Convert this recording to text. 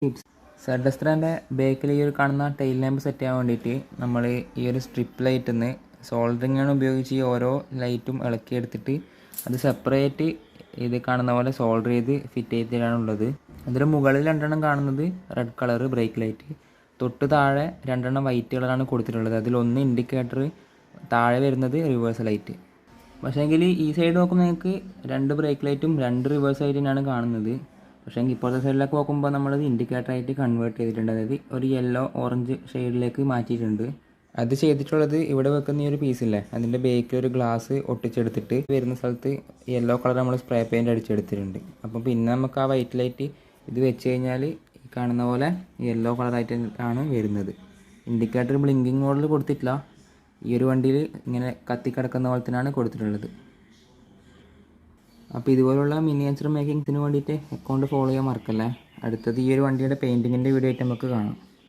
Tips സെഡസ്ട്രാൻ്റെ ബേക്കിൽ ഈ ഒരു കാണുന്ന ടെയിൽ ലാമ്പ് സെറ്റ് ചെയ്യാൻ വേണ്ടിയിട്ട് നമ്മൾ ഈ ഒരു സ്ട്രിപ്പ് ലൈറ്റിൽ നിന്ന് സോൾഡറിങ്ങാണ് ഉപയോഗിച്ച് ഈ ഓരോ ലൈറ്റും ഇളക്കിയെടുത്തിട്ട് അത് സെപ്പറേറ്റ് ഇത് കാണുന്ന പോലെ സോൾഡർ ചെയ്ത് ഫിറ്റ് ചെയ്തിട്ടാണുള്ളത്. അതിന് മുകളിൽ രണ്ടെണ്ണം കാണുന്നത് റെഡ് കളർ ബ്രേക്ക് ലൈറ്റ്, തൊട്ട് താഴെ രണ്ടെണ്ണം വൈറ്റ് കളറാണ് കൊടുത്തിട്ടുള്ളത്. അതിലൊന്ന് ഇൻഡിക്കേറ്റർ, താഴെ വരുന്നത് റിവേഴ്സ് ലൈറ്റ്. പക്ഷേങ്കിൽ ഈ സൈഡ് നോക്കുമ്പോൾ നിങ്ങൾക്ക് രണ്ട് ബ്രേക്ക് ലൈറ്റും രണ്ട് റിവേഴ്സ് ലൈറ്റ് തന്നെയാണ് കാണുന്നത്. പക്ഷേ ഇപ്പോഴത്തെ സൈഡിലേക്ക് നോക്കുമ്പോൾ നമ്മളത് ഇൻഡിക്കേറ്ററായിട്ട് കൺവേർട്ട് ചെയ്തിട്ടുണ്ട്, അതായത് ഒരു യെല്ലോ ഓറഞ്ച് ഷെയ്ഡിലേക്ക് മാറ്റിയിട്ടുണ്ട്. അത് ചെയ്തിട്ടുള്ളത് ഇവിടെ വെക്കുന്ന ഈ ഒരു പീസില്ലേ, അതിൻ്റെ ബേക്കിൽ ഒരു ഗ്ലാസ് ഒട്ടിച്ചെടുത്തിട്ട് വരുന്ന സ്ഥലത്ത് യെല്ലോ കളർ നമ്മൾ സ്പ്രേ പെയിൻറ്റ് അടിച്ചെടുത്തിട്ടുണ്ട്. അപ്പം പിന്നെ നമുക്ക് ആ വൈറ്റ് ലൈറ്റ് ഇത് വെച്ച് കഴിഞ്ഞാൽ ഈ കാണുന്ന പോലെ യെല്ലോ കളറായിട്ടാണ് വരുന്നത്. ഇൻഡിക്കേറ്റർ ബ്ലിങ്കിങ് മോഡിൽ കൊടുത്തിട്ടില്ല, ഈ ഒരു വണ്ടിയിൽ ഇങ്ങനെ കത്തിക്കിടക്കുന്ന പോലെ തന്നെയാണ് കൊടുത്തിട്ടുള്ളത്. അപ്പോൾ ഇതുപോലുള്ള മിനിയേച്ചർ മേക്കിങ്സിന് വേണ്ടിയിട്ട് അക്കൗണ്ട് ഫോളോ ചെയ്യാൻ മറക്കല്ലേ. അടുത്തത് ഈ ഒരു വണ്ടിയുടെ പെയിൻറ്റിങ്ങിൻ്റെ വീഡിയോ ആയിട്ട് നമുക്ക് കാണാം.